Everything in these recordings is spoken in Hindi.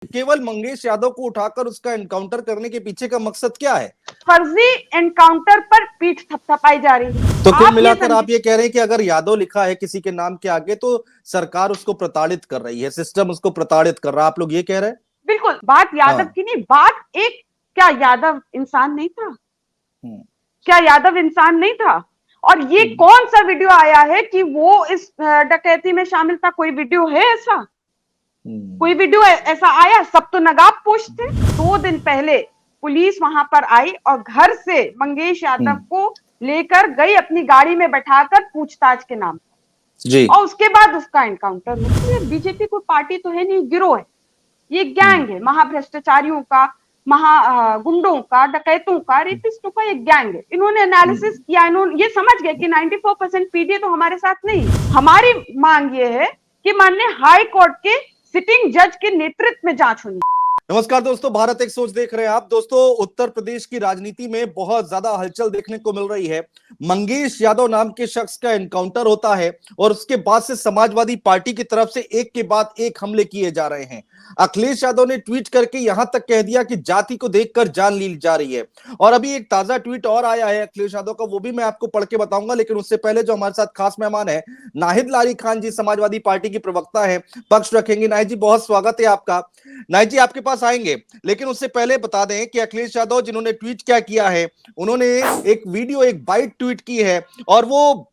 केवल मंगेश यादव को उठाकर उसका एनकाउंटर करने के पीछे का मकसद क्या है? फर्जी एनकाउंटर पर पीठ थपथपाई जा रही है। तो कुल मिलाकर आप ये कह रहे हैं कि अगर यादव लिखा है किसी के नाम के आगे तो सरकार उसको प्रताड़ित कर रही है, सिस्टम उसको प्रताड़ित कर रहा है, आप लोग ये कह रहे हैं? बिल्कुल, बात यादव की नहीं, बात एक, क्या यादव इंसान नहीं था? क्या यादव इंसान नहीं था? और ये कौन सा वीडियो आया है कि वो इस डकैती में शामिल था? कोई वीडियो है ऐसा? कोई वीडियो ऐसा आया? सब तो नकाबपोश थे। 2 दिन पहले पुलिस वहां पर आई और घर से मंगेश यादव को लेकर गई, अपनी गाड़ी में बैठाकर पूछताछ के नाम जी। और उसके बाद उसका एनकाउंटर हुआ। बीजेपी कोई पार्टी तो है नहीं, गिरोह है, ये गैंग है, महाभ्रष्टाचारियों का, गुंडों का, डकैतों का, रेपिस्टों का एक गैंग है। इन्होंने एनालिसिस किया, इन्होंने ये समझ गए कि 94% पीडीए तो हमारे साथ नहीं। हमारी मांग ये है कि माननीय हाई कोर्ट के सिटिंग जज के नेतृत्व में जांच होनी। नमस्कार दोस्तों, भारत एक सोच देख रहे हैं आप। दोस्तों, उत्तर प्रदेश की राजनीति में बहुत ज्यादा हलचल देखने को मिल रही है। मंगेश यादव नाम के शख्स का एनकाउंटर होता है और उसके बाद से समाजवादी पार्टी की तरफ से एक के बाद एक हमले किए जा रहे हैं। अखिलेश यादव ने ट्वीट करके यहां तक कह दिया कि जाति को देखकर जान ली जा रही है। और अभी एक ताजा ट्वीट और आया है अखिलेश यादव का, वो भी मैं आपको पढ़ के बताऊंगा, लेकिन उससे पहले जो हमारे साथ खास मेहमान है नाहिद लारी खान जी, समाजवादी पार्टी की प्रवक्ता है, पक्ष रखेंगे। नाहिद जी, बहुत स्वागत है आपका। नाहिद जी, आपके पास आएंगे, लेकिन उससे पहले बता दें कि अखिलेश यादव जिन्होंने ट्वीट क्या किया है, उन्होंने एक वीडियो, एक बाइट ट्वीट की है और वो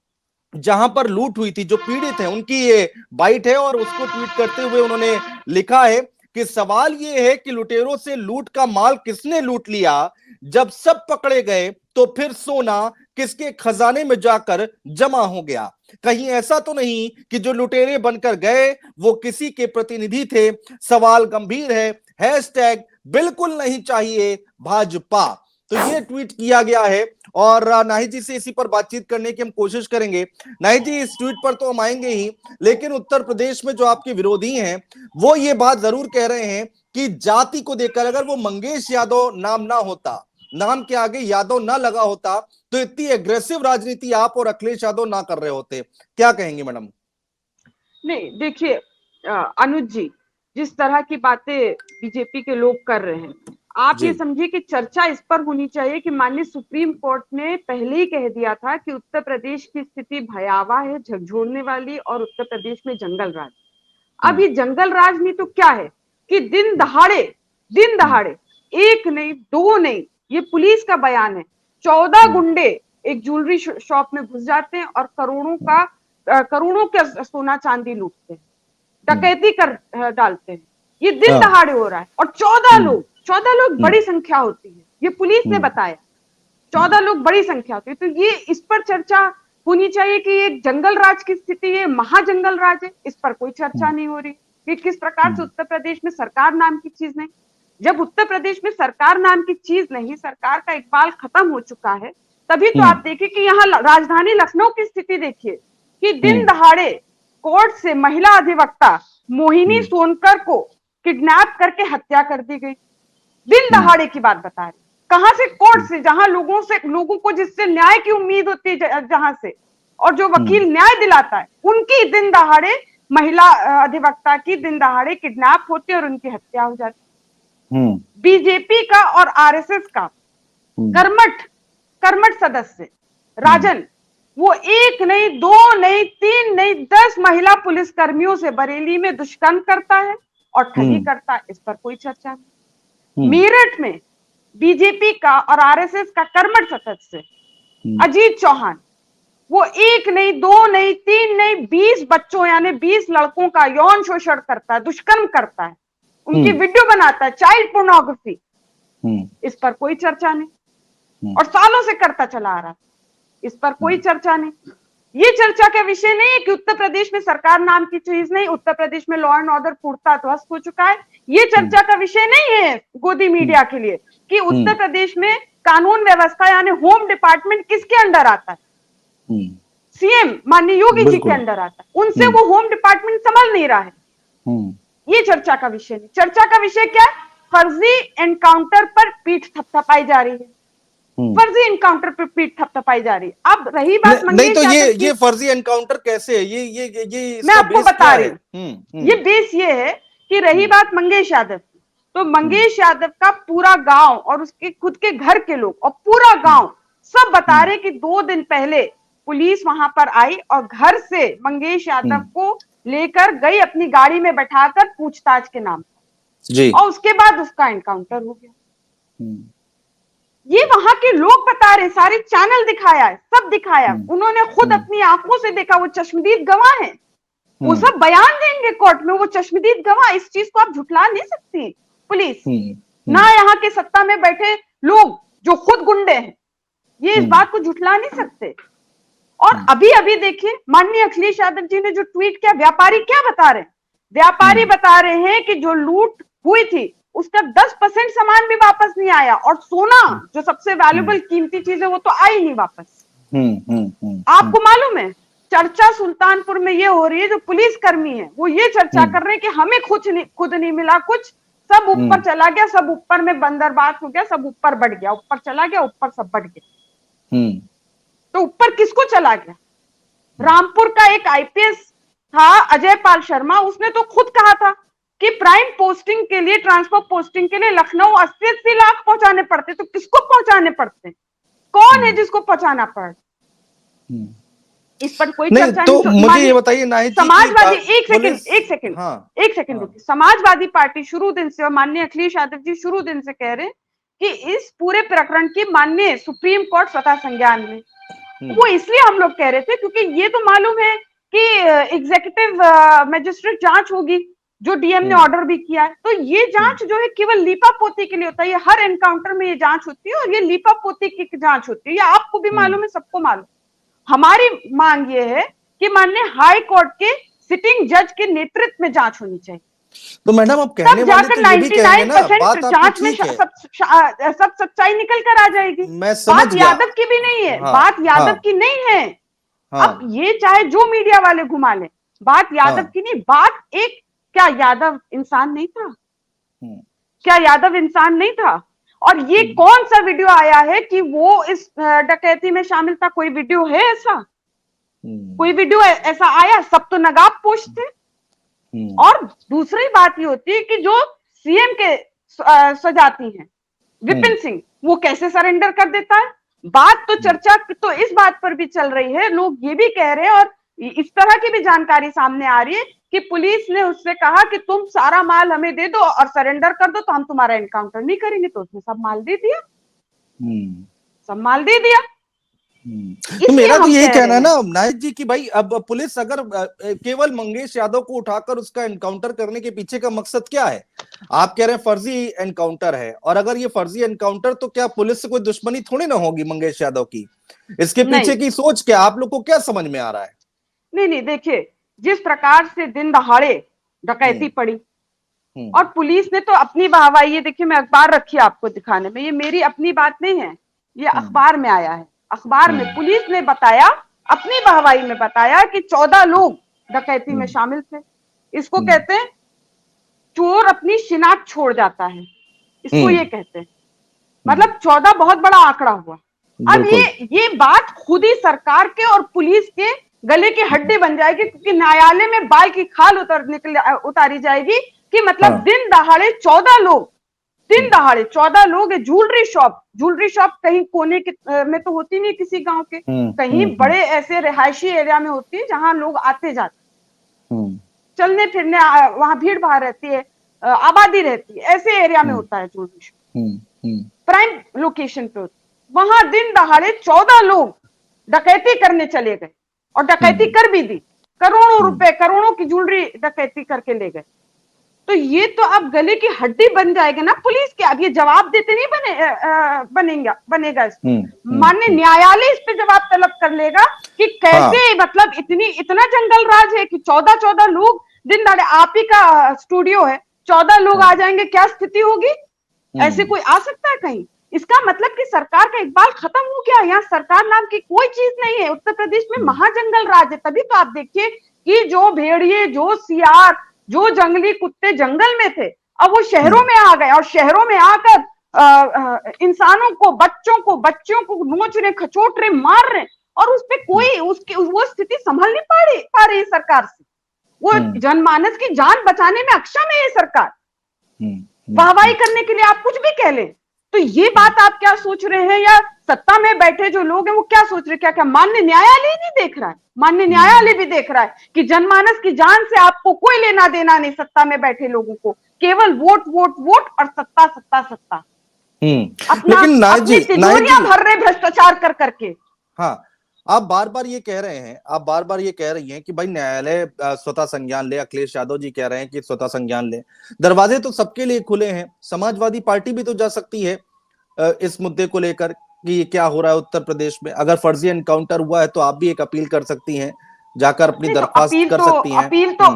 जहां पर लूट हुई थी, जो पीड़ित है उनकी ये बाइट है और उसको ट्वीट करते हुए उन्होंने लिखा है कि सवाल ये है कि लुटेरों से लूट का माल किसने लूट लिया? जब सब पकड़े गए तो फिर सोना किसके खजाने में जाकर जमा हो गया? कहीं ऐसा तो नहीं कि जो लुटेरे बनकर गए वो किसी के प्रतिनिधि थे? सवाल गंभीर है। हैशटैग बिल्कुल नहीं चाहिए भाजपा। तो ये ट्वीट किया गया है और नाहिद जी से इसी पर बातचीत करने की हम कोशिश करेंगे। नाहिद जी, इस ट्वीट पर तो हम आएंगे ही, लेकिन उत्तर प्रदेश में जो आपके विरोधी हैं वो ये बात जरूर कह रहे हैं कि जाति को देखकर अगर वो मंगेश यादव नाम ना होता, नाम के आगे यादव ना लगा होता, तो इतनी एग्रेसिव राजनीति आप और अखिलेश यादव ना कर रहे होते। क्या कहेंगे मैडम? नहीं, देखिए अनुज जी, जिस तरह की बातें बीजेपी के लोग कर रहे हैं, आप ये समझिए कि चर्चा इस पर होनी चाहिए कि माननीय सुप्रीम कोर्ट ने पहले ही कह दिया था कि उत्तर प्रदेश की स्थिति भयावह है, झकझोरने वाली, और उत्तर प्रदेश में जंगल राज। अब ये जंगल राज नहीं तो क्या है कि दिन दहाड़े एक नहीं, दो नहीं, ये पुलिस का बयान है, 14 गुंडे एक ज्वेलरी शॉप में घुस जाते हैं और करोड़ों का सोना चांदी लूटते हैं, डकैती कर डालते हैं। ये दिन दहाड़े हो रहा है और 14 लोग बड़ी संख्या होती है, ये पुलिस ने बताया। 14 लोग बड़ी संख्या होती है, तो ये इस पर चर्चा होनी चाहिए कि ये जंगल राज की स्थिति है, महाजंगल राज है, इस पर कोई चर्चा नहीं हो रही कि किस प्रकार से उत्तर प्रदेश में सरकार नाम की चीज नहीं। जब उत्तर प्रदेश में सरकार नाम की चीज नहीं, सरकार का इकबाल खत्म हो चुका है, तभी तो आप देखिए कि यहाँ राजधानी लखनऊ की स्थिति देखिए कि दिन दहाड़े कोर्ट से महिला अधिवक्ता मोहिनी सोनकर को किडनैप करके हत्या कर दी गई। दिन दहाड़े की बात बता रही, कहां से? कोर्ट से, जहां लोगों को जिससे न्याय की उम्मीद होती है, जहां से, और जो वकील न्याय दिलाता है, उनकी दिन दहाड़े, महिला अधिवक्ता की दिन दहाड़े किडनैप होती है और उनकी हत्या हो जाती। बीजेपी का और आरएसएस का कर्मठ सदस्य राजन, वो एक नहीं, दो नहीं, तीन नहीं, 10 महिला पुलिस कर्मियों से बरेली में दुष्कर्म करता है और ठगी करता है, इस पर कोई चर्चा नहीं। मेरठ में बीजेपी का और आरएसएस का कर्मठ सदस्य अजीत चौहान, वो एक नहीं, दो नहीं, तीन नहीं, 20 बच्चों यानी 20 लड़कों का यौन शोषण करता है, दुष्कर्म करता है, उनकी वीडियो बनाता है, चाइल्ड पोर्नोग्राफी, इस पर कोई चर्चा नहीं, और सालों से करता चला आ रहा, इस पर कोई चर्चा नहीं। ये चर्चा का विषय नहीं है कि उत्तर प्रदेश में सरकार नाम की चीज नहीं, उत्तर प्रदेश में लॉ एंड ऑर्डर पूर्णतः ध्वस्त हो चुका है। ये चर्चा का विषय नहीं है गोदी मीडिया के लिए कि उत्तर प्रदेश में कानून व्यवस्था यानी होम डिपार्टमेंट किसके अंडर आता है? सीएम माननीय योगी जी के अंडर आता है, उनसे वो होम डिपार्टमेंट संभाल नहीं रहा है। ये चर्चा का विषय नहीं। चर्चा का विषय क्या है? फर्जी एनकाउंटर पर पीठ थपथपाई जा रही है, फर्जी एनकाउंटर पर पीठ थपथपाई जा रही है। अब रही बात नहीं, तो ये फर्जी एनकाउंटर कैसे है? ये मैं आपको बता रही हूँ। ये बेस ये है कि रही बात मंगेश यादव की, तो मंगेश यादव का पूरा गांव और उसके खुद के घर के लोग और पूरा गांव सब बता रहे कि 2 दिन पहले पुलिस वहां पर आई और घर से मंगेश यादव को लेकर गई अपनी गाड़ी में बैठाकर पूछताछ के नाम जी। और उसके बाद उसका एनकाउंटर हो गया। ये वहां के लोग बता रहे, सारे चैनल दिखाया है, सब दिखाया, उन्होंने खुद अपनी आंखों से देखा, वो चश्मदीद गवाह हैं, वो सब बयान देंगे कोर्ट में, वो चश्मदीद गवाह, इस चीज को आप झुठला नहीं सकती पुलिस, ना यहाँ के सत्ता में बैठे लोग जो खुद गुंडे हैं, ये इस बात को झुठला नहीं सकते। और अभी अभी देखिए माननीय अखिलेश यादव जी ने जो ट्वीट किया, व्यापारी क्या बता रहे हैं, व्यापारी बता रहे हैं कि जो लूट हुई थी उसका 10% सामान भी वापस नहीं आया, और सोना जो सबसे वैल्यूबल कीमती चीज है वो तो आई नहीं वापस। आपको मालूम है चर्चा सुल्तानपुर में ये हो रही है, जो पुलिस कर्मी है वो ये चर्चा कर रहे हैं कि हमें खुद नहीं मिला कुछ, सब ऊपर चला गया, सब ऊपर में बंदरबात हो गया, सब ऊपर बढ़ गया, ऊपर चला गया, ऊपर सब बढ़ गया। तो ऊपर किसको चला गया? रामपुर का एक आईपीएस था अजय पाल शर्मा, उसने तो खुद कहा था कि प्राइम पोस्टिंग के लिए, ट्रांसफर पोस्टिंग के लिए लखनऊ 80-80 लाख पहुंचाने पड़ते, तो किसको पहुंचाने पड़ते? कौन है जिसको पहुंचाना पड़? इस पर कोई चर्चा तो नहीं। मुझे ये बताइए नाहिद जी, समाजवादी एक सेकंड समाजवादी पार्टी शुरू दिन से और माननीय अखिलेश यादव जी शुरू दिन से कह रहे हैं कि इस पूरे प्रकरण की माननीय सुप्रीम कोर्ट स्वतः संज्ञान में। वो इसलिए हम लोग कह रहे थे क्योंकि ये तो मालूम है कि एग्जीक्यूटिव मजिस्ट्रेट जांच होगी, जो डीएम ने ऑर्डर भी किया है, तो ये जांच जो है केवल लीपा पोती के लिए होता है, ये हर एनकाउंटर में ये जांच होती है और ये लीपा पोती की जांच होती है, ये आपको भी मालूम है, सबको मालूम। हमारी मांग ये है कि माननीय हाई कोर्ट के सिटिंग जज के नेतृत्व में जांच होनी चाहिए। तो मैडम आप कहने वाले तो ये भी कह रहे हैं ना, बात जांच में सब सच्चाई निकल कर आ जाएगी। मैं समझ बात यादव की भी नहीं है, बात यादव की नहीं है। अब ये चाहे जो मीडिया वाले घुमा ले, बात यादव की नहीं, बात एक, क्या यादव इंसान नहीं था? क्या यादव इंसान नहीं था? और ये कौन सा वीडियो आया है कि वो इस डकैती में शामिल था? कोई वीडियो है ऐसा? कोई वीडियो ऐसा आया? सब तो नकाब पोश थे। और दूसरी बात ये होती है कि जो सीएम के सजाती हैं विपिन सिंह, वो कैसे सरेंडर कर देता है? बात तो चर्चा तो इस बात पर भी चल रही है, लोग ये भी कह रहे हैं और इस तरह की भी जानकारी सामने आ रही है कि पुलिस ने उससे कहा कि तुम सारा माल हमें दे दो और सरेंडर कर दो तो हम तुम्हारा एनकाउंटर नहीं करेंगे, तो उसने सब माल दे दिया, सब माल दे दिया। तो मेरा तो यही कहना है ना नाहिद जी कि भाई अब पुलिस अगर केवल मंगेश यादव को उठाकर उसका एनकाउंटर करने के पीछे का मकसद क्या है? आप कह रहे हैं फर्जी एनकाउंटर है, और अगर ये फर्जी एनकाउंटर, तो क्या पुलिस से कोई दुश्मनी थोड़ी ना होगी मंगेश यादव की? इसके पीछे की सोच क्या, आप लोग को क्या समझ में आ रहा है? नहीं, देखिए जिस प्रकार से दिन दहाड़े डकैती पड़ी और पुलिस ने तो अपनी वाहवाही, ये देखिए मैं अखबार रखी आपको दिखाने में, ये मेरी अपनी बात नहीं है, ये अखबार में आया है, अखबार में पुलिस ने बताया, अपनी वाहवाही में बताया कि 14 लोग डकैती में शामिल थे। इसको कहते हैं चोर अपनी शिनाख्त छोड़ जाता है, इसको ये कहते हैं, मतलब 14 बहुत बड़ा आंकड़ा हुआ। अब ये बात खुद ही सरकार के और पुलिस के गले की हड्डी बन जाएगी, क्योंकि न्यायालय में बाल की खाल उतारी जाएगी कि मतलब दिन दहाड़े 14 लोग, दिन दहाड़े 14 लोग, ज्वेलरी शॉप कहीं कोने में तो होती नहीं किसी गांव के, कहीं बड़े ऐसे रिहायशी एरिया में होती है जहां लोग आते जाते, चलने फिरने, वहां भीड़ भाड़ रहती है, आबादी रहती है, ऐसे एरिया में होता है ज्वेलरी शॉप, प्राइम लोकेशन पे होती, वहां दिन दहाड़े 14 लोग डकैती करने चले गए और डकैती कर भी दी, करोड़ों रुपए, करोड़ों की ज्वेलरी डकैती करके ले गए। तो ये तो अब गले की हड्डी बन जाएगा ना पुलिस के। अब ये जवाब देते नहीं बनेगा इसको, माननीय न्यायालय इस पे जवाब तलब कर लेगा कि कैसे मतलब इतना जंगल राज है कि 14 लोग दिन दहाड़े, आप ही का स्टूडियो है, 14 लोग आ जाएंगे, क्या स्थिति होगी? ऐसे कोई आ सकता है कहीं? इसका मतलब कि सरकार का इकबाल खत्म हो गया, यहाँ सरकार नाम की कोई चीज नहीं है। उत्तर प्रदेश में महाजंगल राज है। तभी तो आप देखिए कि जो भेड़िए, जो सियार, जो जंगली कुत्ते जंगल में थे, अब वो शहरों में आ गए और शहरों में आकर इंसानों को, बच्चों को नोच रहे, खचोट रहे, मार रहे, और उस पे कोई वो स्थिति संभल नहीं पा रही सरकार से। वो जनमानस की जान बचाने में अक्षम है ये सरकार। वाहवाही करने के लिए आप कुछ भी कह लें। तो ये बात आप क्या सोच रहे हैं, या सत्ता में बैठे जो लोग हैं वो क्या सोच रहे हैं? क्या क्या माननीय न्यायालय नहीं देख रहा है? माननीय न्यायालय भी देख रहा है कि जनमानस की जान से आपको कोई लेना देना नहीं, सत्ता में बैठे लोगों को केवल वोट वोट वोट और सत्ता सत्ता सत्ता। अपना लेकिन अपनी तिजोरियां भर रहे भ्रष्टाचार कर करके। हाँ, आप बार बार ये कह रहे हैं, आप बार बार ये कह रही हैं कि भाई न्यायालय स्वतः संज्ञान ले। अखिलेश यादव जी कह रहे हैं कि स्वतः संज्ञान ले। दरवाजे तो सबके लिए खुले हैं। समाजवादी पार्टी भी तो जा सकती है इस मुद्दे को लेकर कि ये क्या हो रहा है उत्तर प्रदेश में। अगर फर्जी एनकाउंटर हुआ है तो आप भी एक अपील कर सकती हैं, जाकर अपनी नहीं तो दरख्वास्त कर सकती हैं।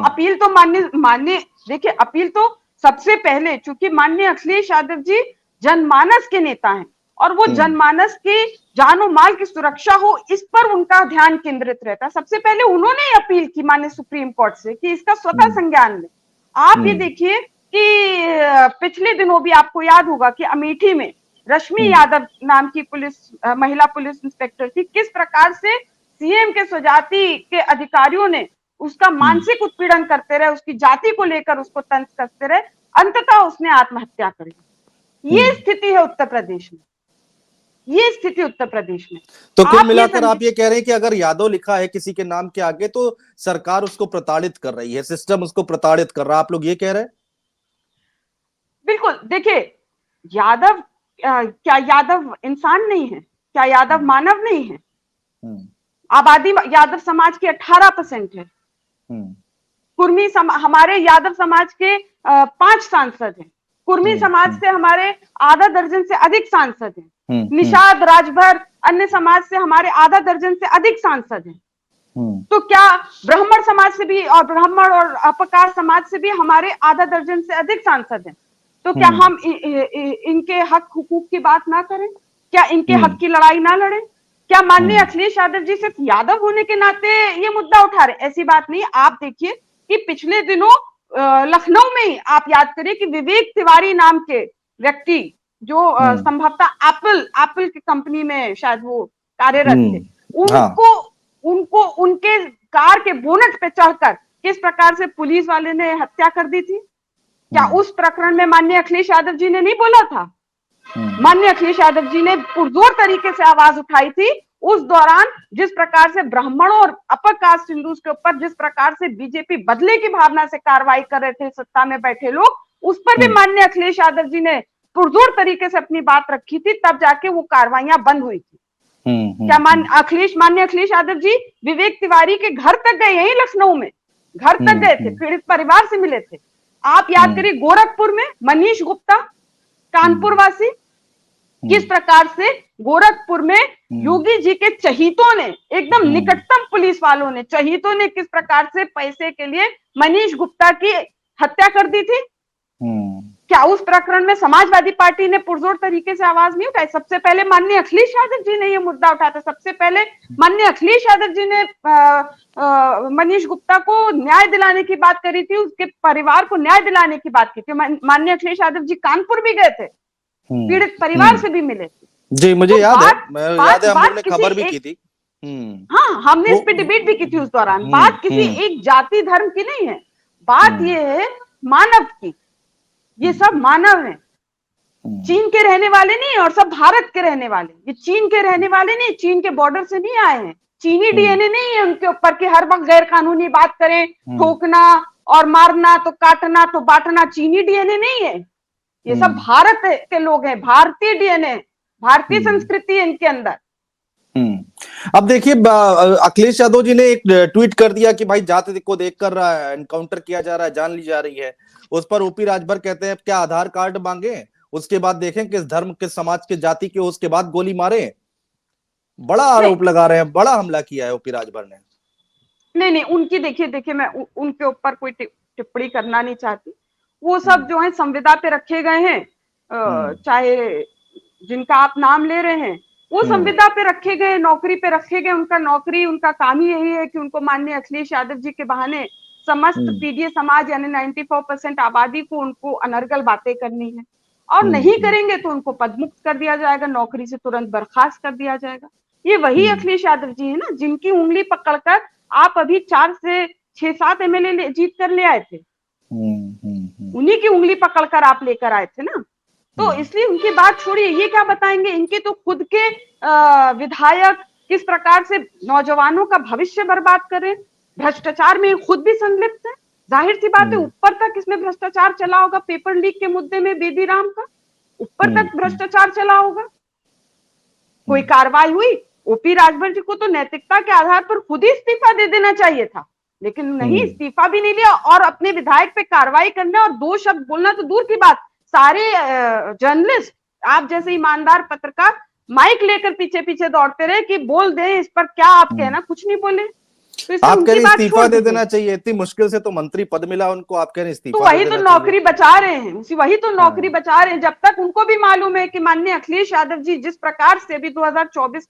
अपील तो माननीय माननीय देखिए, अपील तो सबसे पहले, चूंकि माननीय अखिलेश यादव जी जनमानस के नेता हैं और वो जनमानस की जानो माल की सुरक्षा हो इस पर उनका ध्यान केंद्रित रहता है। सबसे पहले उन्होंने अपील की माननीय सुप्रीम कोर्ट से कि इसका स्वतः संज्ञान लें। आप ये देखिए कि पिछले दिनों भी आपको याद होगा कि अमेठी में रश्मि यादव नाम की महिला पुलिस इंस्पेक्टर थी, किस प्रकार से सीएम के स्वजाति के अधिकारियों ने उसका मानसिक उत्पीड़न करते रहे, उसकी जाति को लेकर उसको तंज कसते रहे, अंततः उसने आत्महत्या कर ली। ये स्थिति है उत्तर प्रदेश में, ये स्थिति उत्तर प्रदेश में। तो कुल मिलाकर आप ये कह रहे हैं कि अगर यादव लिखा है किसी के नाम के आगे तो सरकार उसको प्रताड़ित कर रही है, सिस्टम उसको प्रताड़ित कर रहा है, आप लोग ये कह रहे हैं? बिल्कुल। देखिए, यादव क्या यादव इंसान नहीं है? क्या यादव मानव नहीं है? आबादी यादव समाज की 18% है। कुर्मी हमारे यादव समाज के 5 सांसद हैं। कुर्मी समाज से हमारे आधा दर्जन से अधिक सांसद हैं। निषाद, राजभर, अन्य समाज से हमारे आधा दर्जन से अधिक सांसद हैं। तो क्या ब्राह्मण समाज से भी, और ब्राह्मण और अपकार समाज से भी हमारे आधा दर्जन से अधिक सांसद हैं? तो क्या हम इनके हक हुकूक की बात ना करें? क्या इनके हक की लड़ाई ना लड़ें? क्या माननीय अखिलेश यादव जी सिर्फ यादव होने के नाते ये मुद्दा उठा रहे? ऐसी बात नहीं। आप देखिए कि पिछले दिनों लखनऊ में ही आप याद करिए कि विवेक तिवारी नाम के व्यक्ति जो संभवतः एप्पल की कंपनी में शायद वो कार्यरत थे, उनको उनके कार के बोनट पे चढ़कर किस प्रकार से पुलिस वाले ने हत्या कर दी थी। क्या उस प्रकरण में माननीय अखिलेश यादव जी ने नहीं बोला था? माननीय अखिलेश यादव जी ने पुरजोर तरीके से आवाज उठाई थी उस दौरान। जिस प्रकार से ब्राह्मणों और अपर कास्ट हिंदूज के ऊपर जिस प्रकार से बीजेपी बदले की भावना से कार्रवाई कर रहे थे सत्ता में बैठे लोग, उस पर भी माननीय अखिलेश यादव जी ने पुरजोर तरीके से अपनी बात रखी थी, तब जाके वो कार्रवाइयां बंद हुई थी। क्या माननीय अखिलेश यादव जी विवेक तिवारी के घर तक गए, यही लखनऊ में घर तक गए थे, पीड़ित परिवार से मिले थे। आप याद करिए गोरखपुर में मनीष गुप्ता, कानपुर वासी, किस प्रकार से गोरखपुर में योगी जी के चहीतों ने, एकदम निकटतम पुलिस वालों ने, चहीतों ने किस प्रकार से पैसे के लिए मनीष गुप्ता की हत्या कर दी थी। क्या उस प्रकरण में समाजवादी पार्टी ने पुरजोर तरीके से आवाज नहीं उठाई? सबसे पहले माननीय अखिलेश यादव जी ने यह मुद्दा उठाया था। सबसे पहले माननीय अखिलेश यादव जी ने मनीष गुप्ता को न्याय दिलाने की बात करी थी, उसके परिवार को न्याय दिलाने की बात की थी। माननीय अखिलेश यादव जी कानपुर भी गए थे, पीड़ित परिवार से भी मिले थे। जी, मुझे याद है हम लोग ने खबर भी की थी। हाँ, हमने इस पे डिबेट भी की थी उस दौरान। बात किसी एक जाति धर्म की नहीं है, बात ये है मानव की। ये सब मानव हैं, चीन के रहने वाले नहीं है और सब भारत के रहने वाले। ये चीन के रहने वाले नहीं, चीन के बॉर्डर से नहीं आए हैं, चीनी डीएनए नहीं है उनके ऊपर कि हर वक्त गैर कानूनी बात करें, ठोकना और मारना तो काटना तो बांटना। चीनी डीएनए नहीं है, ये सब भारत के लोग हैं, भारतीय डीएनए, भारतीय संस्कृति है इनके अंदर। अब देखिए अखिलेश यादव जी ने एक ट्वीट कर दिया कि भाई जाति को देखकर एनकाउंटर किया जा रहा है, जान ली जा रही है। उस पर ओपी राजभर कहते हैं क्या आधार कार्ड मांगे, उसके बाद देखें किस धर्म किस समाज के जाति के, उसके बाद गोली मारे। बड़ा आरोप लगा रहे हैं, बड़ा हमला किया है ओपी राजभर ने। नहीं, उनकी देखिए मैं उनके ऊपर कोई टिप्पणी करना नहीं चाहती। वो सब जो है संविदा पे रखे गए हैं, चाहे जिनका आप नाम ले रहे हैं, वो संविदा पे रखे गए, नौकरी पे रखे गए। उनका नौकरी, उनका काम ही यही है कि उनको माननीय अखिलेश यादव जी के बहाने समस्त पीडीए समाज यानी 94% आबादी को उनको अनर्गल बातें करनी है, और नहीं करेंगे तो उनको पदमुक्त कर दिया जाएगा, नौकरी से तुरंत बर्खास्त कर दिया जाएगा। ये वही अखिलेश यादव जी है ना जिनकी उंगली पकड़कर आप अभी 4 से 6-7 एमएलए जीत कर ले आए थे। उन्हीं की उंगली पकड़कर आप लेकर आए थे ना। तो इसलिए उनकी बात छोड़िए, ये क्या बताएंगे, इनके तो खुद के विधायक किस प्रकार से नौजवानों का भविष्य बर्बाद करें, भ्रष्टाचार में खुद भी संलिप्त है। जाहिर सी बात है ऊपर तक इसमें भ्रष्टाचार चला होगा, पेपर लीक के मुद्दे में बेदी राम का ऊपर तक भ्रष्टाचार चला होगा। कोई कार्रवाई हुई? ओपी राजभर जी को तो नैतिकता के आधार पर खुद ही इस्तीफा दे देना चाहिए था, लेकिन नहीं, इस्तीफा भी नहीं लिया और अपने विधायक पे कार्रवाई करने और 2 शब्द बोलना तो दूर की बात, सारे जर्नलिस्ट आप जैसे ईमानदार पत्रकार माइक लेकर पीछे पीछे दौड़ते रहे कि बोल दें इस पर क्या आप कहना, कुछ नहीं बोले। तो आप कह रहे इस्तीफा दे देना चाहिए, इतनी मुश्किल से तो मंत्री पद मिला उनको, आप कह रहे इस्तीफा तो वही तो नौकरी बचा रहे हैं, वही तो नौकरी बचा रहे हैं। जब तक उनको भी मालूम है कि माननीय अखिलेश यादव जी जिस प्रकार से भी 2024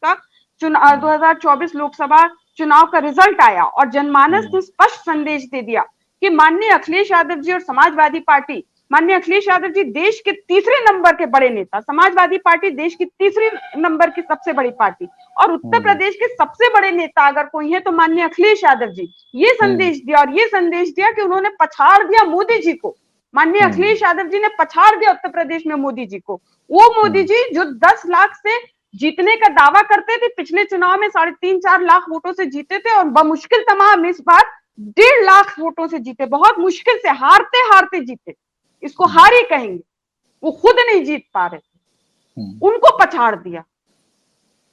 लोकसभा चुनाव का रिजल्ट आया और जनमानस ने स्पष्ट संदेश दे दिया कि माननीय अखिलेश यादव जी और समाजवादी पार्टी, माननीय अखिलेश यादव जी देश के तीसरे नंबर के बड़े नेता, समाजवादी पार्टी देश की तीसरी नंबर की सबसे बड़ी पार्टी और उत्तर प्रदेश के सबसे बड़े नेता अगर कोई है तो माननीय अखिलेश यादव जी, ये संदेश दिया और ये संदेश दिया कि उन्होंने पछाड़ दिया मोदी जी को। माननीय अखिलेश यादव जी ने पछाड़ दिया उत्तर प्रदेश में मोदी जी को, वो मोदी जी जो 10 लाख से जीतने का दावा करते थे, पिछले चुनाव में 3.5-4 लाख वोटों से जीते थे और बमुश्किल तमाम इस बार 1.5 लाख वोटों से जीते, बहुत मुश्किल से हारते हारते जीते, इसको हार ही कहेंगे, वो खुद नहीं जीत पा रहे थे, उनको पछाड़ दिया।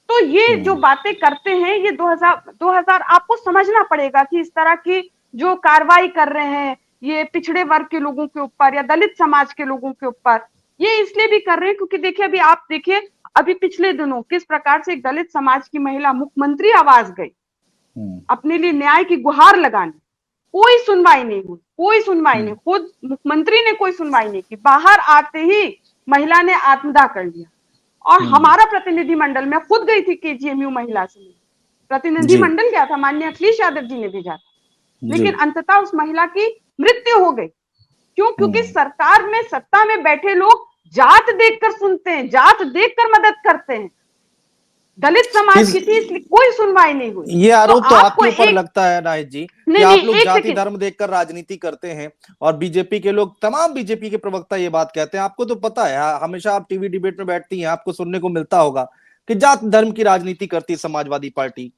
तो ये जो बातें करते हैं ये 2000 आपको समझना पड़ेगा कि इस तरह की जो कार्रवाई कर रहे हैं ये पिछड़े वर्ग के लोगों के ऊपर या दलित समाज के लोगों के ऊपर, ये इसलिए भी कर रहे हैं क्योंकि देखिए अभी आप देखिए अभी पिछले दिनों किस प्रकार से एक दलित समाज की महिला मुख्यमंत्री आवाज गई अपने लिए न्याय की गुहार लगाने, कोई सुनवाई नहीं हुई, कोई सुनवाई नहीं, खुद मुख्यमंत्री ने कोई सुनवाई नहीं की, बाहर आते ही महिला ने आत्मदाह कर लिया। और हमारा प्रतिनिधिमंडल, मैं खुद गई थी केजीएमयू महिला से, प्रतिनिधिमंडल गया था, माननीय अखिलेश यादव जी ने भेजा था, लेकिन अंततः उस महिला की मृत्यु हो गई। क्यों? क्योंकि सरकार में सत्ता में बैठे लोग जात देखकर सुनते हैं, जात देखकर मदद करते हैं। दलित समाज की थी इसलिए कोई सुनवाई नहीं हुई। ये आरोप तो आपके ऊपर लगता है नाहिद जी कि आप लोग जाति धर्म देखकर राजनीति करते हैं और बीजेपी के लोग, तमाम बीजेपी के प्रवक्ता ये बात कहते हैं, आपको तो पता है, हमेशा आप टीवी डिबेट में बैठती हैं, आपको सुनने को मिलता होगा कि जाति धर्म की राजनीति करती है समाजवादी पार्टी।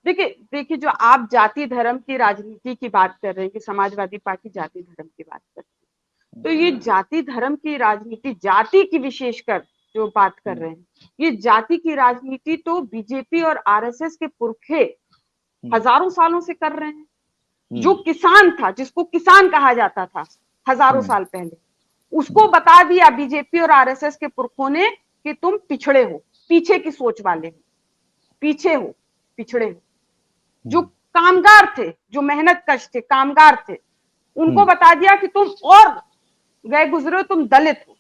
देखिए जो आप जाति धर्म की राजनीति की बात कर रहे हैं कि समाजवादी पार्टी जाति धर्म की बात करती है, तो ये जाति धर्म की राजनीति, जाति की विशेषकर जो बात कर रहे हैं, ये जाति की राजनीति तो बीजेपी और आरएसएस के पुरखे हजारों सालों से कर रहे हैं। जो किसान था, जिसको किसान कहा जाता था हजारों साल पहले, उसको बता दिया बीजेपी और आरएसएस के पुरखों ने कि तुम पिछड़े हो, पीछे की सोच वाले हो, पीछे हो, पिछड़े हो। जो कामगार थे, जो मेहनत कश थे, कामगार थे, उनको बता दिया कि तुम और गए गुजरे हो, तुम दलित हो।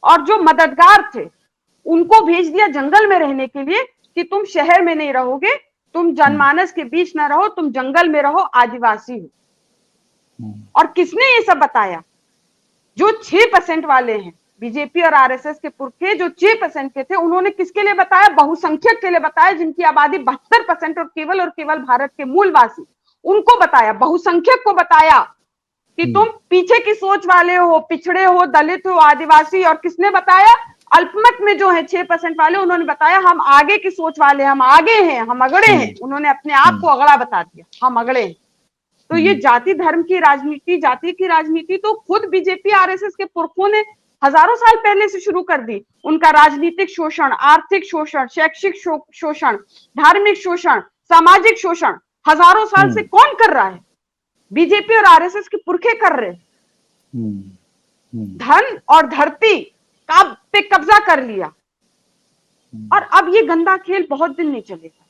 और जो मददगार थे उनको भेज दिया जंगल में रहने के लिए कि तुम शहर में नहीं रहोगे, तुम जनमानस के बीच ना रहो, तुम जंगल में रहो, आदिवासी हो। और किसने ये सब बताया? जो 6% वाले हैं, बीजेपी और आरएसएस के पुरखे जो 6% के थे, उन्होंने किसके लिए बताया? बहुसंख्यक के लिए बताया, जिनकी आबादी 72% और केवल भारत के मूलवासी, उनको बताया, बहुसंख्यक को बताया कि तुम पीछे की सोच वाले हो, पिछड़े हो, दलित हो, आदिवासी। और किसने बताया? अल्पमत में जो है 6% वाले, उन्होंने बताया हम आगे की सोच वाले, हम आगे हैं, हम अगड़े हैं। उन्होंने अपने आप को अगड़ा बता दिया, हम अगड़े हैं। तो ये जाति धर्म की राजनीति, जाति की राजनीति तो खुद बीजेपी आरएसएस के पुरखों ने हजारों साल पहले से शुरू कर दी। उनका राजनीतिक शोषण, आर्थिक शोषण, शैक्षिक शोषण, धार्मिक शोषण, सामाजिक शोषण हजारों साल से कौन कर रहा है? बीजेपी और आरएसएस के पुरखे कर रहे हैं। धन और धरती पे कब्जा कर लिया और अब ये गंदा खेल बहुत दिन नहीं चलेगा।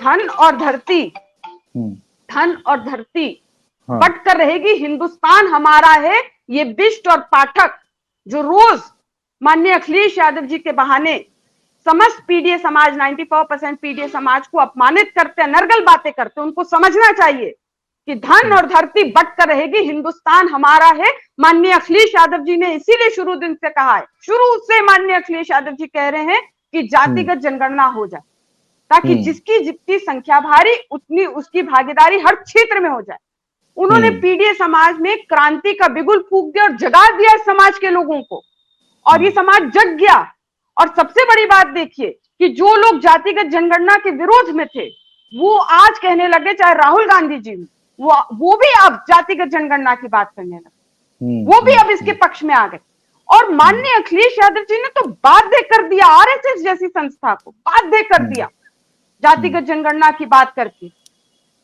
धन और धरती, धन और धरती बट कर रहेगी, हिंदुस्तान हमारा है। ये बिष्ट और पाठक जो रोज माननीय अखिलेश यादव जी के बहाने समस्त पीडीए समाज, 94% पीडीए समाज को अपमानित करते हैं, नरगल बातें करते हैं, उनको समझना चाहिए कि धन और धरती बट कर रहेगी, हिंदुस्तान हमारा है। माननीय अखिलेश यादव जी ने इसीलिए शुरू दिन से कहा है, शुरू से माननीय अखिलेश यादव जी कह रहे हैं कि जातिगत जनगणना हो जाए, ताकि जिसकी जितनी संख्या भारी उतनी उसकी भागीदारी हर क्षेत्र में हो जाए। उन्होंने पीडीए समाज में क्रांति का बिगुल फूंक दिया और जगा दिया इस समाज के लोगों को, और ये समाज जग गया। और सबसे बड़ी बात देखिए कि जो लोग जातिगत जनगणना के विरोध में थे वो आज कहने लगे, चाहे राहुल गांधी जी वो भी अब जातिगत जनगणना की बात करने लगे, वो भी अब इसके पक्ष में आ गए। और माननीय अखिलेश यादव जी ने तो बाध्य कर दिया आरएसएस जैसी संस्था को, बाध्य कर दिया जातिगत जनगणना की बात करके,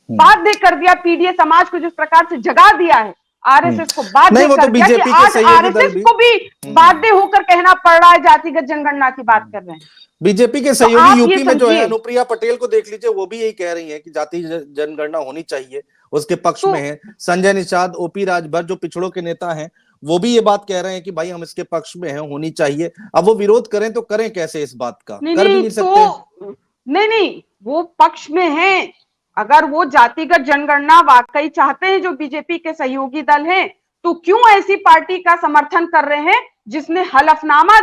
बाध्य कर दिया पीडीए समाज को, जिस प्रकार से जगा दिया है आरएसएस को, बाध्य कर दिया कि आज आरएसएस को भी बाध्य होकर कहना पड़ रहा है जातिगत जनगणना की बात कर रहे हैं। बीजेपी के सहयोगी यूपी में जो है अनुप्रिया पटेल को देख लीजिए, वो भी यही कह रही है कि जाति जनगणना होनी चाहिए, उसके पक्ष में है। संजय निषाद, ओपी राजभर जो पिछड़ों के नेता हैं वो भी ये बात कह रहे हैं कि भाई हम इसके पक्ष में हैं, होनी चाहिए। अब वो विरोध करें तो करें कैसे इस बात का? कर भी नहीं सकते। नहीं, वो पक्ष में हैं। अगर वो जातिगत जनगणना वाकई चाहते हैं जो बीजेपी के सहयोगी दल हैं, तो क्यों ऐसी पार्टी का समर्थन कर रहे हैं जिसने हलफनामा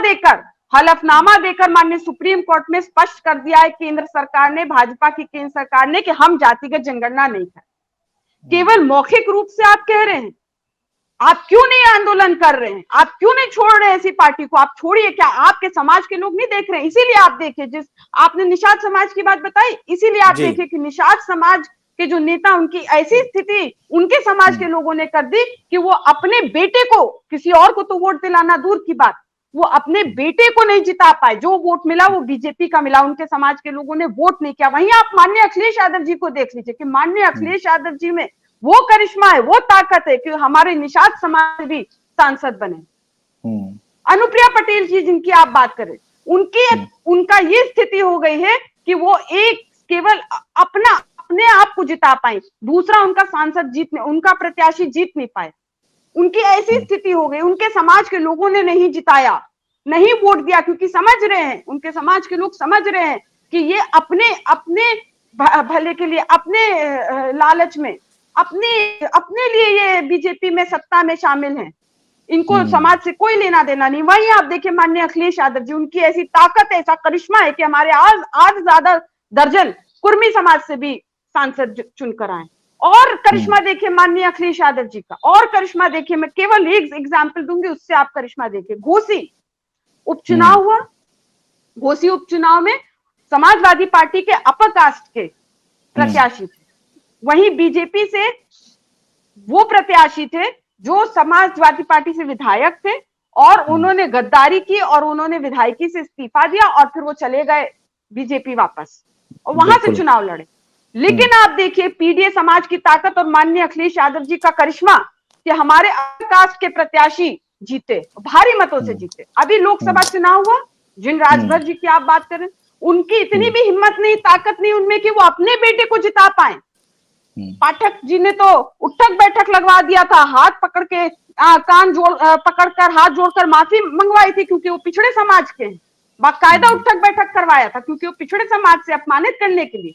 देकर माननीय सुप्रीम कोर्ट में स्पष्ट कर दिया है केंद्र सरकार ने, भाजपा की केंद्र सरकार ने, कि हम जातिगत जनगणना नहीं करें। केवल मौखिक रूप से आप कह रहे हैं, आप क्यों नहीं आंदोलन कर रहे हैं? आप क्यों नहीं छोड़ रहे हैं ऐसी पार्टी को? आप छोड़िए, क्या आपके समाज के लोग नहीं देख रहे हैं? इसीलिए आप देखिए, जिस आपने निषाद समाज की बात बताई, इसीलिए आप देखिए कि निषाद समाज के जो नेता, उनकी ऐसी स्थिति उनके समाज के लोगों ने कर दी कि वो अपने बेटे को, किसी और को तो वोट दिलाना दूर की बात, वो अपने बेटे को नहीं जिता पाए। जो वोट मिला वो बीजेपी का मिला, उनके समाज के लोगों ने वोट नहीं किया। वहीं आप माननीय अखिलेश यादव जी को देख लीजिए कि माननीय अखिलेश यादव जी में वो करिश्मा है, वो ताकत है कि हमारे निषाद समाज भी सांसद बने। अनुप्रिया पटेल जी जिनकी आप बात करें, उनका ये स्थिति हो गई है कि वो एक केवल अपने आप को जिता पाए, दूसरा उनका सांसद उनका प्रत्याशी जीत नहीं पाए। उनकी ऐसी स्थिति हो गई, उनके समाज के लोगों ने नहीं जिताया, नहीं वोट दिया, क्योंकि समझ रहे हैं, उनके समाज के लोग समझ रहे हैं कि ये अपने भले के लिए, अपने लालच में, अपने लिए ये बीजेपी में सत्ता में शामिल हैं, इनको समाज से कोई लेना देना नहीं। वहीं आप देखिए माननीय अखिलेश यादव जी, उनकी ऐसी ताकत है, ऐसा करिश्मा है कि हमारे आज ज्यादा दर्जन कुर्मी समाज से भी सांसद चुनकर आए। और करिश्मा देखिए माननीय अखिलेश यादव जी का, और करिश्मा देखिए, मैं केवल एक एग्जाम्पल दूंगी, उससे आप करिश्मा देखिए। घोसी उपचुनाव हुआ, घोसी उपचुनाव में समाजवादी पार्टी के अपर कास्ट के प्रत्याशी थे, वहीं बीजेपी से वो प्रत्याशी थे जो समाजवादी पार्टी से विधायक थे, और उन्होंने गद्दारी की और उन्होंने विधायकी से इस्तीफा दिया और फिर वो चले गए बीजेपी वापस, और वहां से चुनाव लड़े। लेकिन आप देखिए पीडीए समाज की ताकत और माननीय अखिलेश यादव जी का करिश्मा कि हमारे कास्ट के प्रत्याशी जीते, भारी मतों से जीते। अभी लोकसभा चुनाव हुआ, जिन राजभर जी की आप बात करें, उनकी इतनी भी हिम्मत नहीं, ताकत नहीं उनमें कि वो अपने बेटे को जिता पाए। पाठक जी ने तो उठक बैठक लगवा दिया था, हाथ पकड़ के कान पकड़कर हाथ जोड़कर माफी मंगवाई थी, क्योंकि वो पिछड़े समाज के हैं। बाकायदा उठक बैठक करवाया था क्योंकि वो पिछड़े समाज से अपमानित करने के लिए।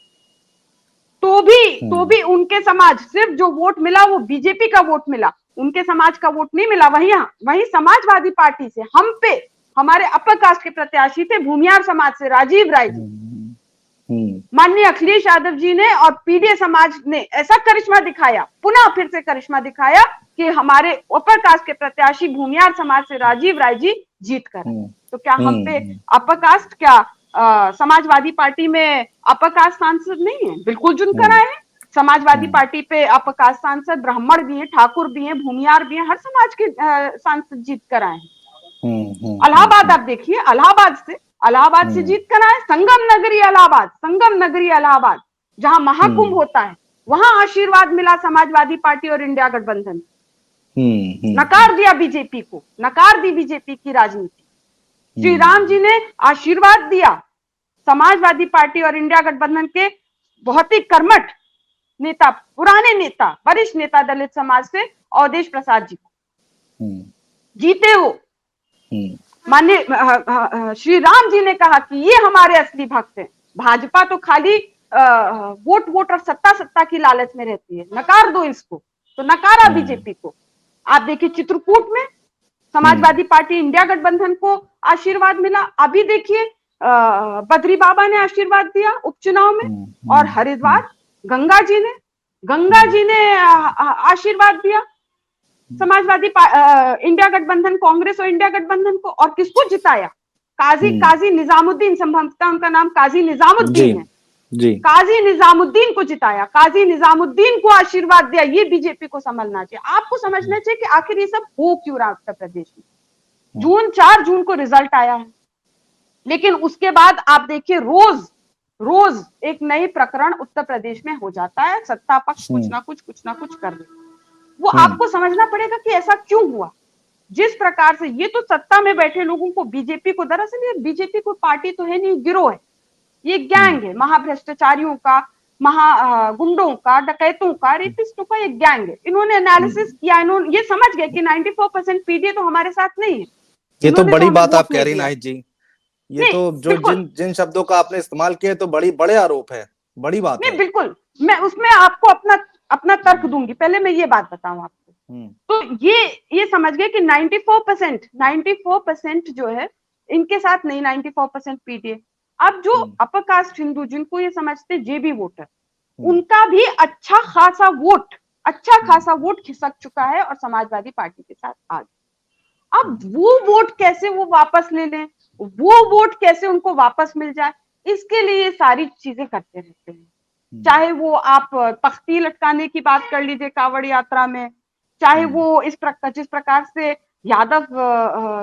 तो भी उनके समाज, सिर्फ जो वोट मिला वो बीजेपी का वोट मिला, उनके समाज का वोट नहीं मिला। वहीं समाजवादी पार्टी से हम पे हमारे अपर कास्ट के प्रत्याशी थे भूमियार समाज से राजीव राय जी। माननीय अखिलेश यादव जी ने और पीडीए समाज ने ऐसा करिश्मा दिखाया, पुनः फिर से करिश्मा दिखाया कि हमारे अपर कास्ट के प्रत्याशी भूमियार समाज से राजीव राय जी जीत कर। तो क्या हम पे अपर कास्ट, क्या समाजवादी पार्टी में अपर कास्ट सांसद नहीं है? बिल्कुल चुनकर आए हैं। समाजवादी पार्टी पे अपर कास्ट सांसद ब्राह्मण भी हैं, ठाकुर भी हैं, भूमियार भी हैं, हर समाज के सांसद जीत कर आए हैं। इलाहाबाद आप देखिए, इलाहाबाद से जीत कर आए। संगम नगरी इलाहाबाद जहां महाकुंभ होता है, वहां आशीर्वाद मिला समाजवादी पार्टी और इंडिया गठबंधन। नकार दिया बीजेपी को, नकार दी बीजेपी की राजनीति। श्री राम जी ने आशीर्वाद दिया समाजवादी पार्टी और इंडिया गठबंधन के बहुत ही कर्मठ नेता, पुराने नेता, वरिष्ठ नेता दलित समाज से अवधेश प्रसाद जी को। जीते हो। माननीय श्री राम जी ने कहा कि ये हमारे असली भक्त हैं। भाजपा तो खाली वोट और सत्ता की लालच में रहती है, नकार दो इसको। तो नकारा बीजेपी को। आप देखिए चित्रकूट में समाजवादी पार्टी इंडिया गठबंधन को आशीर्वाद मिला। अभी देखिए बद्री बाबा ने आशीर्वाद दिया उपचुनाव में, और हरिद्वार गंगा जी ने गंगा जी ने आशीर्वाद दिया समाजवादी इंडिया गठबंधन, कांग्रेस और इंडिया गठबंधन को, और किसको जिताया? काजी निजामुद्दीन, संभवतः उनका नाम काजी जी निजामुद्दीन है। जी काजी निजामुद्दीन को जिताया, काजी निजामुद्दीन को आशीर्वाद दिया। ये बीजेपी को समझना चाहिए। आपको समझना चाहिए कि आखिर ये सब हो क्यों रहा उत्तर प्रदेश में। 4 जून को रिजल्ट आया है, लेकिन उसके बाद आप देखिए रोज रोज एक नई प्रकरण उत्तर प्रदेश में हो जाता है। सत्ता पक्ष कुछ ना कुछ कर रहे, वो आपको समझना पड़ेगा कि ऐसा क्यों हुआ। जिस प्रकार से ये तो सत्ता में बैठे लोगों को, बीजेपी को, दरअसल ये बीजेपी कोई पार्टी तो है नहीं, गिरोह है, ये गैंग है, महाभ्रष्टाचारियों का, गुंडों का, डकैतों का, रेपिस्टों का एक गैंग है। इन्होंने एनालिसिस किया, इन्होंने ये समझ गए कि 94% पीडीए तो हमारे साथ नहीं है। ये तो बड़ी हमें बात वोट आप कह नहीं रही दिया। नाहिद जी। ये नहीं तो जो बिल्कुल जिन शब्दों का आपने इस्तेमाल किया तो बड़े आरोप है, बड़ी बात नहीं, है। बिल्कुल मैं उसमें आपको अपना अपना तर्क दूंगी। पहले मैं ये बात बताऊं आपको। तो ये समझ गए कि 94% जो है इनके साथ नहीं, 94% पीडीए। अब जो अपर कास्ट हिंदू, जिनको ये समझते जेबी वोटर, उनका भी अच्छा खासा वोट खिसक चुका है और समाजवादी पार्टी के साथ आ गया। अब वो वोट कैसे वो वापस ले लें, वो वोट कैसे उनको वापस मिल जाए, इसके लिए ये सारी चीजें करते रहते हैं। चाहे वो आप तख्ती लटकाने की बात कर लीजिए कांवड़ यात्रा में, चाहे वो जिस प्रकार से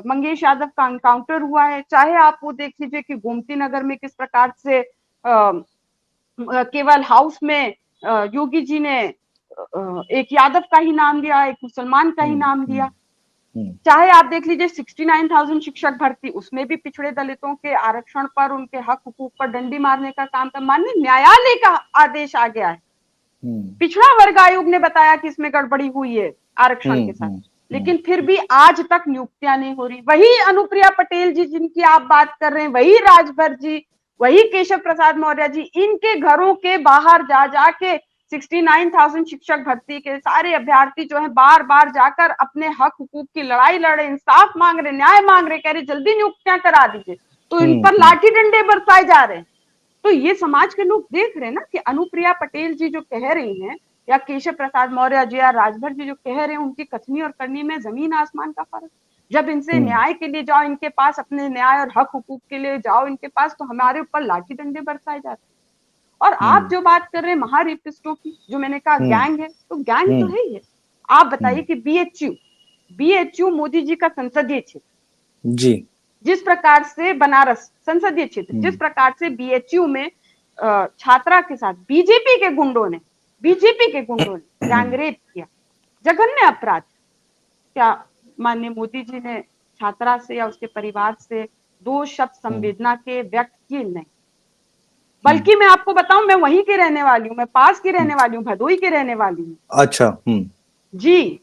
मंगेश यादव का एनकाउंटर हुआ है, चाहे आप वो देख लीजिए कि गोमती नगर में किस प्रकार से केवल हाउस में योगी जी ने एक यादव का ही नाम दिया, एक मुसलमान का ही नाम दिया। चाहे आप देख लीजिए 69,000 शिक्षक भर्ती, उसमें भी पिछड़े दलितों के आरक्षण पर, उनके हक हुकूक पर डंडी मारने का काम था। माननीय न्यायालय का आदेश आ गया है, पिछड़ा वर्ग आयोग ने बताया कि इसमें गड़बड़ी हुई है आरक्षण के साथ, लेकिन फिर भी आज तक नियुक्तियां नहीं हो रही। वही अनुप्रिया पटेल जी जिनकी आप बात कर रहे हैं, वही राजभर जी, वही केशव प्रसाद मौर्य जी, इनके घरों के बाहर जा जाके 69,000 शिक्षक भर्ती के सारे अभ्यर्थी जो है बार बार जाकर अपने हक हुकूक की लड़ाई लड़ रहे, इंसाफ मांग रहे, न्याय मांग रहे, कह रहे जल्दी नियुक्तियां करा दीजिए, तो इन पर लाठी डंडे बरसाए जा रहे हैं। तो ये समाज के लोग देख रहे हैं ना कि अनुप्रिया पटेल जी जो कह रही हैं, या केशव प्रसाद मौर्य जी या राजभर जी जो कह रहे हैं, उनकी कथनी और करनी में जमीन आसमान का फर्क। जब इनसे न्याय के लिए जाओ, इनके पास अपने न्याय और हक हुकूक के लिए जाओ इनके पास, तो हमारे ऊपर लाठी डंडे बरसाए जाते हैं। और आप जो बात कर रहे हैं महारेपिस्टों की, जो मैंने कहा गैंग है, तो गैंग तो है ही है। आप बताइए कि बीएचयू मोदी जी का संसदीय क्षेत्र जी, जिस प्रकार से बनारस संसदीय क्षेत्र, जिस प्रकार से बीएचयू में छात्रा के साथ बीजेपी के गुंडों ने गैंगरेप किया, जघन्य अपराध। क्या माननीय मोदी जी ने छात्रा से या उसके परिवार से 2 शब्द संवेदना के व्यक्त किए? नहीं। बल्कि मैं आपको बताऊं, मैं वहीं की रहने वाली हूँ, मैं पास की रहने वाली हूँ, भदोही की रहने वाली हूँ। अच्छा। जी,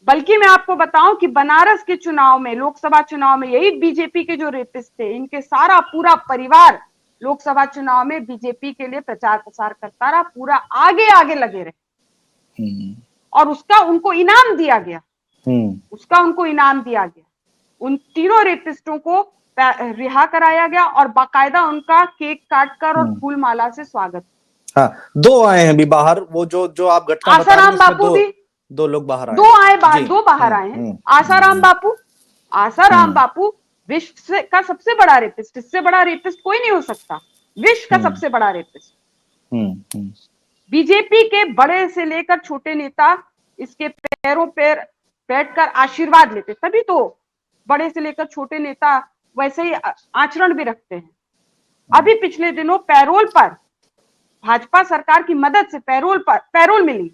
बल्कि मैं आपको बताऊं कि बनारस के चुनाव में, लोकसभा चुनाव में, यही बीजेपी के जो रेपिस्ट थे, इनके सारा पूरा परिवार लोकसभा चुनाव में बीजेपी के लिए प्रचार प्रसार करता रहा, पूरा आगे आगे लगे रहे, और उसका उनको इनाम दिया गया, उन तीनों रेपिस्टों को रिहा कराया गया और बाकायदा उनका केक काटकर और फूल माला से स्वागत। हाँ, 2 आए हैं अभी बाहर, वो जो आप घटना बता रहे हैं, आसाराम बापू भी, 2 लोग बाहर आए, 2 बाहर आए हैं। आसाराम बापू विश्व का सबसे बड़ा रेपिस्ट, इससे बड़ा रेपिस्ट कोई नहीं हो सकता, विश्व का सबसे बड़ा रेपिस्ट। बीजेपी के बड़े से लेकर छोटे नेता इसके पैरों पर बैठकर आशीर्वाद लेते, तभी तो बड़े से लेकर छोटे नेता वैसे ही आचरण भी रखते हैं। अभी पिछले दिनों पैरोल पर, भाजपा सरकार की मदद से पैरोल मिली।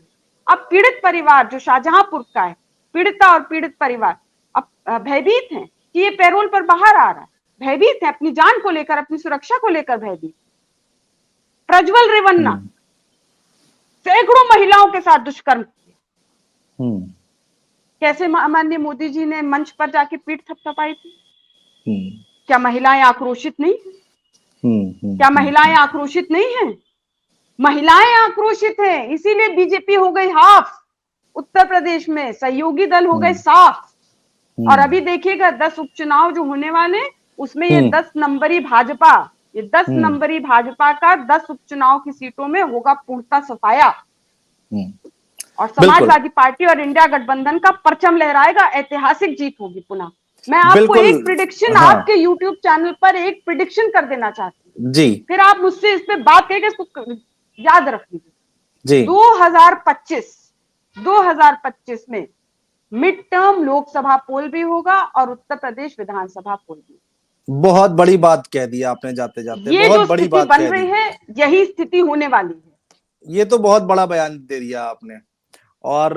अब पीड़ित परिवार जो शाहजहांपुर का है, पीड़िता और पीड़ित परिवार अब भयभीत हैं कि ये पैरोल पर बाहर आ रहा है, भयभीत है अपनी जान को लेकर, अपनी सुरक्षा को लेकर भयभीत। प्रज्वल रेवन्ना सैकड़ों महिलाओं के साथ दुष्कर्म किया, कैसे माननीय मोदी जी ने मंच पर जाके पीठ थपथपाई थी। क्या महिलाएं आक्रोशित नहीं? क्या महिलाएं आक्रोशित नहीं हैं? महिलाएं आक्रोशित हैं, इसीलिए बीजेपी हो गई हाफ उत्तर प्रदेश में, सहयोगी दल हो गए साफ। और अभी देखिएगा 10 उपचुनाव जो होने वाले, उसमें ये 10 नंबरी भाजपा, ये 10 नंबरी भाजपा का 10 उपचुनाव की सीटों में होगा पूर्णतः सफाया। और समाजवादी पार्टी और इंडिया गठबंधन का परचम लहराएगा, ऐतिहासिक जीत होगी पुनः। मैं आपको एक प्रिडिक्शन आपके यूट्यूब चैनल पर एक प्रिडिक्शन कर देना चाहती हूँ जी, फिर आप मुझसे इस पे बात करेंगे, इसको याद रख लीजिए जी। 2025 में मिड टर्म लोकसभा पोल भी होगा और उत्तर प्रदेश विधानसभा पोल भी। बहुत बड़ी बात कह दी आपने जाते जाते, ये बहुत जो बड़ी स्थिति बात बन कह रही दी। है, यही स्थिति होने वाली है। ये तो बहुत बड़ा बयान दे दिया आपने। और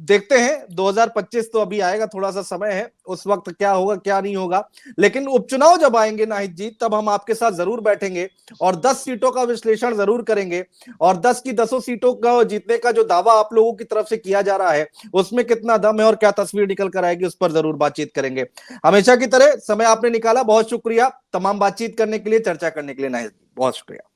देखते हैं 2025 तो अभी आएगा, थोड़ा सा समय है, उस वक्त क्या होगा क्या नहीं होगा। लेकिन उपचुनाव जब आएंगे नाहिद जी, तब हम आपके साथ जरूर बैठेंगे और 10 सीटों का विश्लेषण जरूर करेंगे। और 10 की 10 सीटों का जीतने का जो दावा आप लोगों की तरफ से किया जा रहा है, उसमें कितना दम है और क्या तस्वीर निकल कर आएगी, उस पर जरूर बातचीत करेंगे। हमेशा की तरह समय आपने निकाला, बहुत शुक्रिया तमाम बातचीत करने के लिए, चर्चा करने के लिए नाहिद जी, बहुत शुक्रिया।